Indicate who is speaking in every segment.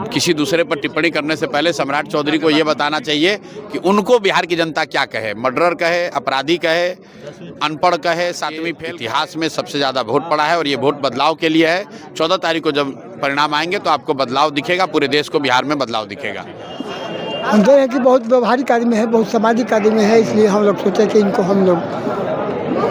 Speaker 1: किसी दूसरे पर टिप्पणी करने से पहले सम्राट चौधरी को ये बताना चाहिए कि उनको बिहार की जनता क्या कहे, मर्डरर कहे, अपराधी कहे, अनपढ़ कहे, 7वीं फेल। इतिहास में सबसे ज़्यादा वोट पड़ा है और ये वोट बदलाव के लिए है। 14 तारीख को जब परिणाम आएंगे तो आपको बदलाव दिखेगा, पूरे देश को बिहार में बदलाव दिखेगा।
Speaker 2: हम देख रहे हैं कि बहुत व्यवहारिक आदमी है, बहुत सामाजिक आदमी है, इसलिए हम लोग सोचे कि इनको हम लोग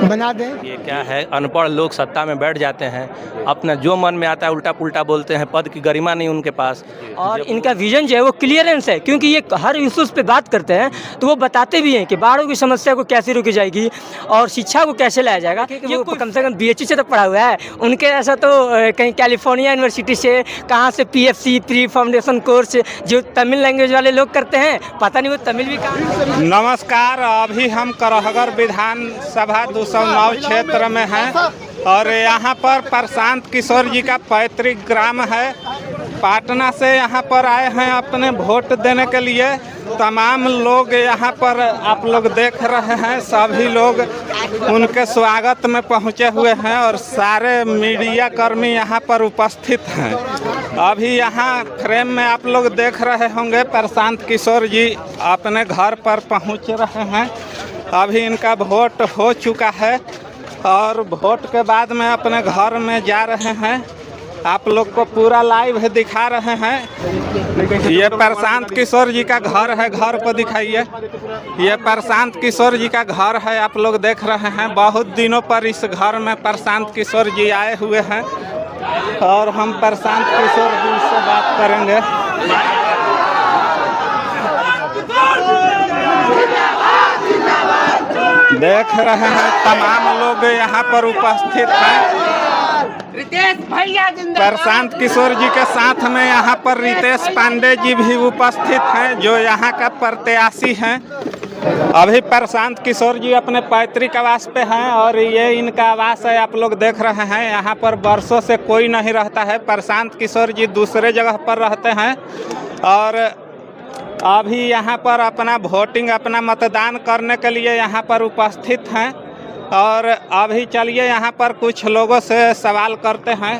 Speaker 2: बना दें।
Speaker 3: ये क्या है, अनपढ़ लोग सत्ता में बैठ जाते हैं, अपना जो मन में आता है उल्टा पुल्टा बोलते हैं, पद की गरिमा नहीं उनके पास।
Speaker 4: और इनका विजन जो है वो क्लियरेंस है, क्योंकि ये हर इश्यूज पे बात करते हैं तो वो बताते भी हैं कि बाढ़ों की समस्या को कैसे रोकी जाएगी और शिक्षा को कैसे लाया जाएगा। ये वो कम से कम BHU से तक पढ़ा हुआ है, उनके ऐसा तो कहीं कैलिफोर्निया यूनिवर्सिटी से, कहाँ से PFC प्री फाउंडेशन कोर्स जो तमिल लैंग्वेज वाले लोग करते हैं, पता नहीं वो तमिल भी कहाँ।
Speaker 5: नमस्कार, अभी हम करहगर विधानसभा 209 क्षेत्र में हैं और यहाँ पर प्रशांत किशोर जी का पैतृक ग्राम है। पाटना से यहाँ पर आए हैं अपने वोट देने के लिए। तमाम लोग यहाँ पर आप लोग देख रहे हैं, सभी लोग उनके स्वागत में पहुँचे हुए हैं और सारे मीडिया कर्मी यहाँ पर उपस्थित हैं। अभी यहाँ फ्रेम में आप लोग देख रहे होंगे प्रशांत किशोर जी अपने घर पर पहुँच रहे हैं। अभी इनका वोट हो चुका है और वोट के बाद में अपने घर में जा रहे हैं। आप लोग को पूरा लाइव दिखा रहे हैं। ये प्रशांत किशोर जी का घर है, घर को दिखाइए। ये प्रशांत किशोर जी का घर है, आप लोग देख रहे हैं। बहुत दिनों पर इस घर में प्रशांत किशोर जी आए हुए हैं और हम प्रशांत किशोर जी से बात करेंगे। देख रहे हैं तमाम लोग यहाँ पर उपस्थित हैं।
Speaker 6: रितेश भैया
Speaker 5: प्रशांत किशोर जी के साथ में यहाँ पर रितेश पांडे जी भी उपस्थित हैं जो यहाँ का प्रत्याशी हैं। अभी प्रशांत किशोर जी अपने पैतृक आवास पे हैं और ये इनका आवास है, आप लोग देख रहे हैं। यहाँ पर वर्षों से कोई नहीं रहता है, प्रशांत किशोर जी दूसरे जगह पर रहते हैं और अभी यहाँ पर अपना वोटिंग, अपना मतदान करने के लिए यहाँ पर उपस्थित हैं। और अभी चलिए यहाँ पर कुछ लोगों से सवाल करते हैं।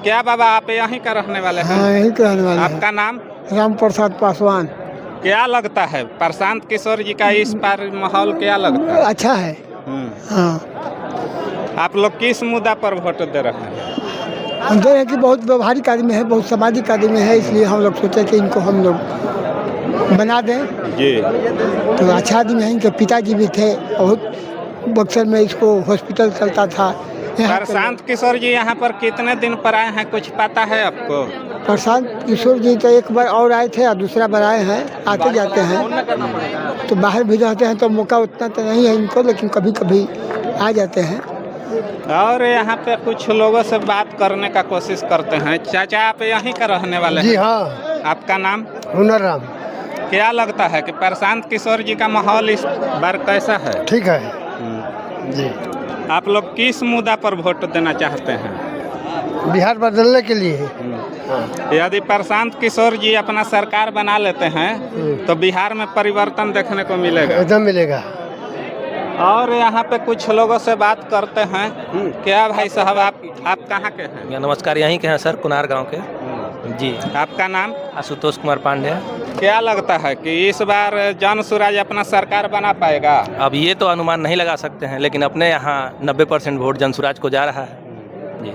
Speaker 5: क्या बाबा, आप यहीं का रहने वाले हैं?
Speaker 2: हाँ, यहीं का रहने वाले हैं।
Speaker 5: आपका नाम?
Speaker 2: राम प्रसाद पासवान।
Speaker 5: क्या लगता है प्रशांत किशोर जी का इस बार माहौल क्या लगता है?
Speaker 2: अच्छा है।
Speaker 5: हाँ। आप लोग किस मुद्दा पर वोट दे रहे हैं?
Speaker 2: हम देख रहे हैं कि बहुत व्यवहारिक आदमी है, बहुत सामाजिक आदमी है, इसलिए हम लोग सोचे कि इनको हम लोग बना दें।
Speaker 5: जी।
Speaker 2: तो अच्छा आदमी है, इनके पिताजी भी थे, बहुत बक्सर में इसको हॉस्पिटल चलता था।
Speaker 5: प्रशांत किशोर जी यहाँ पर कितने दिन पर आए हैं, कुछ पता है आपको?
Speaker 2: प्रशांत किशोर जी तो एक बार और आए थे और दूसरा बार आए हैं, आते जाते हैं। तो बाहर भी रहते हैं तो मौका उतना तो नहीं है इनको, लेकिन कभी कभी आ जाते हैं।
Speaker 5: और यहाँ पे कुछ लोगों से बात करने का कोशिश करते हैं। चाचा, आप यहीं का रहने वाले हैं?
Speaker 2: जी हाँ।
Speaker 5: आपका नाम?
Speaker 2: हुनर राम।
Speaker 5: क्या लगता है कि प्रशांत किशोर जी का माहौल इस बार कैसा है?
Speaker 2: ठीक है जी।
Speaker 5: आप लोग किस मुद्दा पर वोट देना चाहते हैं?
Speaker 2: बिहार बदलने के लिए।
Speaker 5: यदि प्रशांत किशोर जी अपना सरकार बना लेते हैं तो बिहार में परिवर्तन देखने को मिलेगा?
Speaker 2: एकदम मिलेगा।
Speaker 5: और यहाँ पे कुछ लोगों से बात करते हैं। क्या भाई साहब, आप कहाँ के हैं?
Speaker 3: नमस्कार, यहीं के हैं सर, कुनार गाँव के। जी।
Speaker 5: आपका नाम?
Speaker 3: आशुतोष कुमार पांडे।
Speaker 5: क्या लगता है कि इस बार जन स्वराज अपना सरकार बना पाएगा?
Speaker 3: अब ये तो अनुमान नहीं लगा सकते हैं, लेकिन अपने यहाँ 90% वोट जन स्वराज को जा रहा है। जी।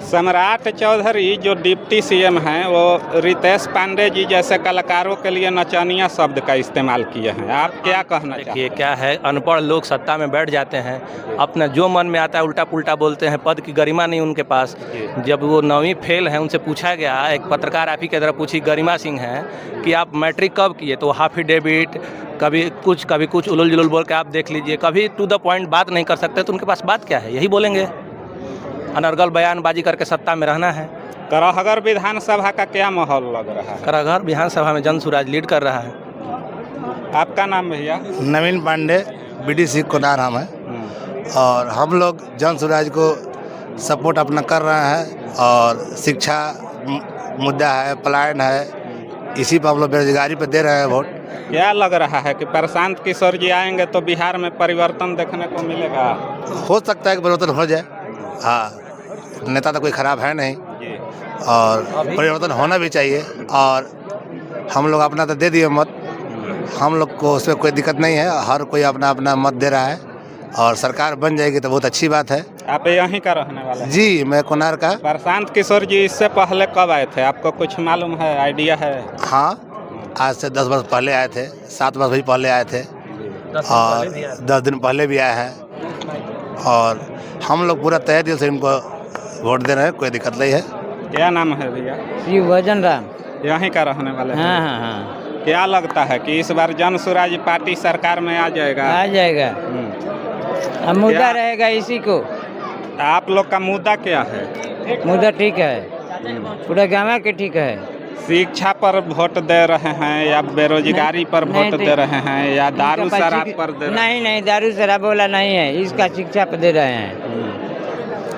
Speaker 5: सम्राट चौधरी जो डिप्टी CM हैं वो रितेश पांडे जी जैसे कलाकारों के लिए नचनिया शब्द का इस्तेमाल किए हैं। आप क्या कहना चाहते हैं?
Speaker 3: ये क्या है, अनपढ़ लोग सत्ता में बैठ जाते हैं, अपना जो मन में आता है उल्टा पुल्टा बोलते हैं, पद की गरिमा नहीं उनके पास। जब वो 9वीं फेल हैं, उनसे पूछा गया, एक पत्रकार आप ही की तरह पूछी, गरिमा सिंह हैं, कि आप मैट्रिक कब किए, तो हाफिडेविट कभी कुछ उलझुल जुलूल बोल के आप देख लीजिए, कभी टू द पॉइंट बात नहीं कर सकते। तो उनके पास बात क्या है, यही बोलेंगे, अनर्गल बयानबाजी करके सत्ता में रहना है।
Speaker 5: करहगर विधानसभा का क्या माहौल लग रहा है?
Speaker 3: करहगर विधानसभा में जन स्वराज लीड कर रहा है।
Speaker 5: आपका नाम भैया?
Speaker 7: नवीन पांडे, BDC कुनार हम है और हम लोग जन स्वराज को सपोर्ट अपना कर रहे हैं। और शिक्षा मुद्दा है, पलायन है, इसी पर हम लोग बेरोजगारी पर दे रहे हैं वोट।
Speaker 5: क्या लग रहा है कि प्रशांत किशोर जी आएंगे तो बिहार में परिवर्तन देखने को मिलेगा?
Speaker 7: हो सकता है कि परिवर्तन हो जाए। हाँ, नेता तो कोई खराब है नहीं और परिवर्तन होना भी चाहिए। और हम लोग अपना तो दे दिए मत, हम लोग को उसमें कोई दिक्कत नहीं है, हर कोई अपना अपना मत दे रहा है और सरकार बन जाएगी तो बहुत अच्छी बात है।
Speaker 5: आप यहीं का रहने वाले हैं?
Speaker 7: जी, मैं कोनार का।
Speaker 5: प्रशांत किशोर जी इससे पहले कब आए थे, आपको कुछ मालूम है, आइडिया है?
Speaker 7: हाँ, आज से 10 वर्ष पहले आए थे, 7 वर्ष भी पहले आए थे और 10 दिन पहले भी आए हैं और हम लोग पूरा तहे दिल से इनको वोट दे रहे हैं, कोई दिक्कत नहीं है।
Speaker 5: क्या नाम है भैया?
Speaker 8: श्री भजन राम।
Speaker 5: यहीं का रहने वाले हैं?
Speaker 8: हाँ हाँ हाँ,
Speaker 5: क्या लगता है कि इस बार जन स्वराज पार्टी सरकार में आ जाएगा?
Speaker 8: आ जाएगा। अब मुद्दा
Speaker 5: क्या?
Speaker 8: रहेगा इसी को।
Speaker 5: आप लोग का मुद्दा क्या है?
Speaker 8: मुद्दा ठीक है, पूरा गाँव के ठीक है।
Speaker 5: शिक्षा पर वोट दे रहे हैं या बेरोजगारी पर
Speaker 8: नहीं,
Speaker 5: वोट
Speaker 8: नहीं,
Speaker 5: दे रहे हैं या दारू
Speaker 8: इनका
Speaker 5: शराब
Speaker 8: शिक-
Speaker 5: पर दे रहे
Speaker 8: नहीं नहीं, दारू शराब वाला नहीं है, इसका शिक्षा पर दे रहे हैं।
Speaker 5: हैं?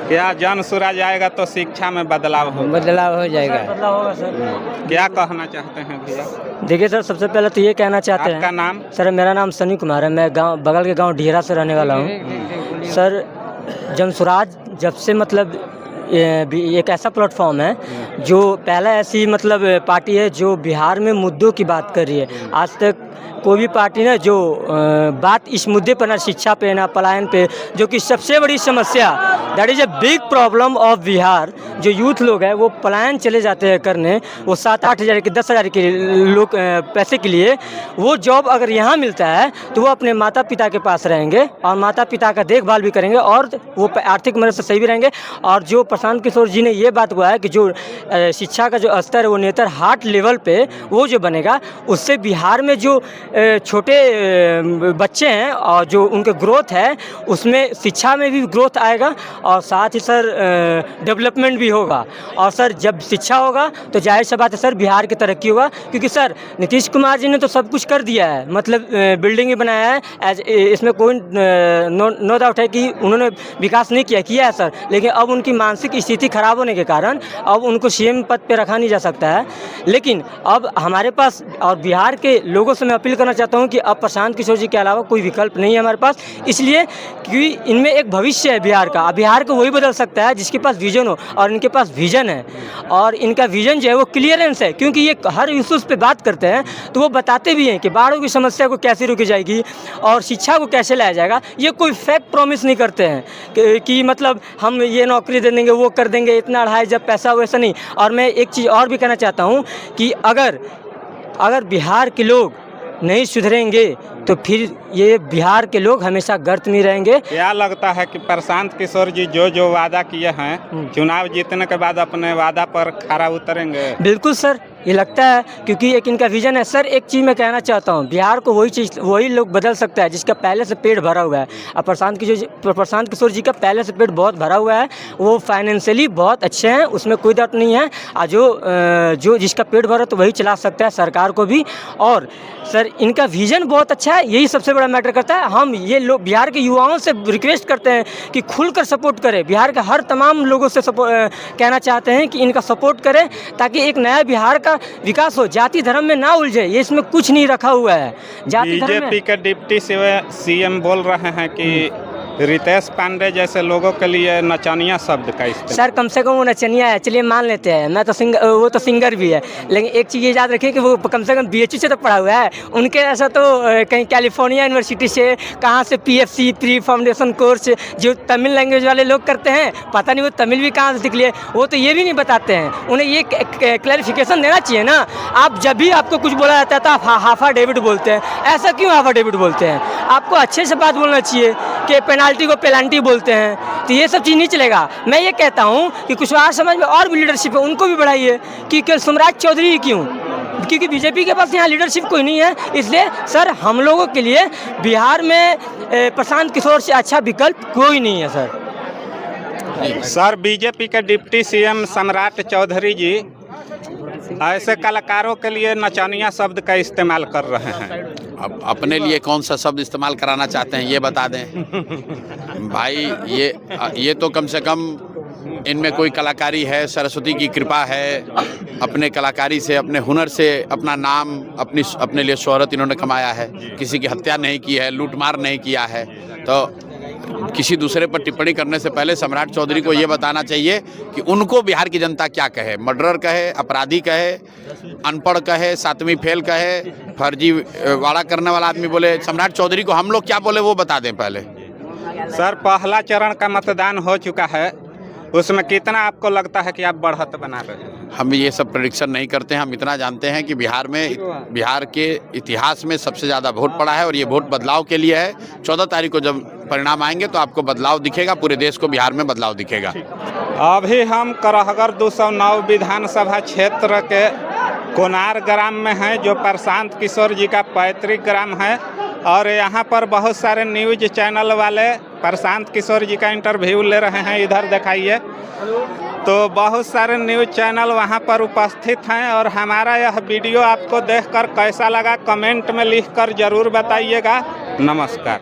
Speaker 5: क्या जन स्वराज आएगा तो शिक्षा में बदलाव होगा?
Speaker 8: बदलाव हो जाएगा।
Speaker 4: बदलाव होगा सर।
Speaker 5: क्या कहना चाहते हैं भैया?
Speaker 4: देखिए सर, सबसे पहले तो ये कहना चाहते
Speaker 5: आपका
Speaker 4: हैं
Speaker 5: नाम?
Speaker 4: सर, मेरा नाम सनी कुमार है, मैं गांव बगल के गांव ढिहरा से रहने वाला हूँ। सर, जन स्वराज जब से मतलब एक ऐसा प्लेटफॉर्म है जो पहला ऐसी मतलब पार्टी है जो बिहार में मुद्दों की बात कर रही है। आज तक कोई भी पार्टी ना जो बात इस मुद्दे पर, ना शिक्षा पे ना पलायन पे, जो कि सबसे बड़ी समस्या, that is a big problem of Bihar. जो यूथ लोग हैं वो पलायन चले जाते हैं करने, वो 7-8 हज़ार के 10 हज़ार के लोग पैसे के लिए। वो जॉब अगर यहाँ मिलता है तो वो अपने माता पिता के पास रहेंगे और माता पिता का देखभाल भी करेंगे और वो आर्थिक मदद से सही भी रहेंगे। और जो प्रशांत किशोर जी ने ये बात कहा है कि जो शिक्षा का जो स्तर है वो नेतर हार्ट लेवल पे वो जो बनेगा, उससे बिहार में जो छोटे बच्चे हैं और जो उनके ग्रोथ है उसमें शिक्षा में भी ग्रोथ आएगा और साथ ही सर डेवलपमेंट भी होगा। और सर जब शिक्षा होगा तो जाहिर सी बात है सर बिहार की तरक्की होगा, क्योंकि सर नीतीश कुमार जी ने तो सब कुछ कर दिया है, मतलब बिल्डिंग भी बनाया है, इसमें कोई नो डाउट है कि उन्होंने विकास नहीं किया है सर। लेकिन अब उनकी मानसिक स्थिति खराब होने के कारण अब उनको सीएम पद पे रखा नहीं जा सकता है। लेकिन अब हमारे पास और बिहार के लोगों से मैं अपील करना चाहता हूं कि अब प्रशांत किशोर जी के अलावा कोई विकल्प नहीं है हमारे पास, इसलिए कि इनमें एक भविष्य है बिहार का। बिहार को वही बदल सकता है जिसके पास विजन हो, और इनके पास विजन है और इनका विजन जो है वो क्लियरेंस है, क्योंकि ये हर इशूज़ पे बात करते हैं तो वो बताते भी हैं कि बाढ़ों की समस्या को कैसे रोकी जाएगी और शिक्षा को कैसे लाया जाएगा। ये कोई फेक प्रॉमिस नहीं करते हैं कि मतलब हम ये नौकरी दे देंगे, वो कर देंगे, इतना अढ़ाई जब पैसा वैसा नहीं। और मैं एक चीज़ और भी कहना चाहता हूँ कि अगर बिहार के लोग नहीं सुधरेंगे तो फिर ये बिहार के लोग हमेशा गर्त में रहेंगे।
Speaker 5: क्या लगता है कि प्रशांत किशोर जी जो वादा किए हैं चुनाव जीतने के बाद अपने वादा पर खरा उतरेंगे?
Speaker 4: बिल्कुल सर, ये लगता है, क्योंकि एक इनका विजन है। सर एक चीज़ मैं कहना चाहता हूँ, बिहार को वही लोग बदल सकता है जिसका पहले से पेट भरा हुआ है। और प्रशांत किशोर जी का पहले से पेट बहुत भरा हुआ है, वो फाइनेंशियली बहुत अच्छे हैं, उसमें कोई डाउट नहीं है। और जो जिसका पेट भरा तो वही चला सकता है सरकार को भी। और सर इनका विजन बहुत अच्छा है, यही सबसे बड़ा मैटर करता है। हम ये लोग बिहार के युवाओं से रिक्वेस्ट करते हैं कि खुलकर सपोर्ट करें, बिहार के हर तमाम लोगों से कहना चाहते हैं कि इनका सपोर्ट करें ताकि एक नया बिहार का विकास हो, जाति धर्म में ना उलझे। ये इसमें कुछ नहीं रखा हुआ है जाति धर्म में।
Speaker 5: बीजेपी के डिप्टी सीएम बोल रहे हैं कि रितेश पांडे जैसे लोगों के लिए नचनिया शब्द का इस्तेमाल।
Speaker 4: सर कम से कम वो नचनिया है, चलिए मान लेते हैं, मैं तो वो तो सिंगर भी है, लेकिन एक चीज़ ये याद रखिए कि वो कम से कम BHU से तो पढ़ा हुआ है। उनके ऐसा तो कहीं कैलिफोर्निया यूनिवर्सिटी से, कहाँ से PFC प्री फाउंडेशन कोर्स जो तमिल लैंग्वेज वाले लोग करते हैं, पता नहीं वो तमिल भी कहाँ से सीख लिए, वो तो ये भी नहीं बताते हैं। उन्हें ये क्लैरिफिकेशन देना चाहिए ना। आप जब भी आपको कुछ बोला जाता है तो आप हाफा डेविड बोलते हैं, ऐसा क्यों हाफा डेविड बोलते हैं? आपको अच्छे से बात बोलना चाहिए कि पेनाल्टी को पेलांटी बोलते हैं, तो ये सब चीज़ नहीं चलेगा। मैं ये कहता हूँ कि कुशवाहा समाज में और भी लीडरशिप है, उनको भी बढ़ाइए। कि केवल सम्राट चौधरी क्यों? क्योंकि बीजेपी के पास यहाँ लीडरशिप कोई नहीं है। इसलिए सर हम लोगों के लिए बिहार में प्रशांत किशोर से अच्छा विकल्प कोई नहीं है सर।
Speaker 5: सर बीजेपी के डिप्टी सीएम सम्राट चौधरी जी ऐसे कलाकारों के लिए नचनिया शब्द का इस्तेमाल कर रहे हैं।
Speaker 1: अब अपने लिए कौन सा शब्द इस्तेमाल कराना चाहते हैं ये बता दें भाई। ये तो कम से कम इनमें कोई कलाकारी है, सरस्वती की कृपा है, अपने कलाकारी से, अपने हुनर से अपना नाम, अपने लिए शोहरत इन्होंने कमाया है। किसी की हत्या नहीं की है, लूटमार नहीं किया है। तो किसी दूसरे पर टिप्पणी करने से पहले सम्राट चौधरी को ये बताना चाहिए कि उनको बिहार की जनता क्या कहे, मर्डरर कहे, अपराधी कहे, अनपढ़ कहे, 7वीं फेल कहे, फर्जी वाड़ा करने वाला आदमी बोले। सम्राट चौधरी को हम लोग क्या बोले वो बता दें पहले।
Speaker 5: सर, पहला चरण का मतदान हो चुका है, उसमें कितना आपको लगता है कि आप बढ़त बना रहे हैं?
Speaker 1: हम ये सब प्रेडिक्शन नहीं करते हैं। हम इतना जानते हैं कि बिहार के इतिहास में सबसे ज़्यादा वोट पड़ा है और ये वोट बदलाव के लिए है। 14 तारीख को जब परिणाम आएंगे तो आपको बदलाव दिखेगा, पूरे देश को बिहार में बदलाव दिखेगा।
Speaker 5: अभी हम करहगर 209 विधानसभा क्षेत्र के कोनार ग्राम में हैं, जो प्रशांत किशोर जी का पैतृक ग्राम है। और यहाँ पर बहुत सारे न्यूज चैनल वाले प्रशांत किशोर जी का इंटरव्यू ले रहे हैं, इधर दिखाइए। तो बहुत सारे न्यूज चैनल वहाँ पर उपस्थित हैं और हमारा यह वीडियो आपको देखकर कैसा लगा कमेंट में लिखकर ज़रूर बताइएगा। नमस्कार।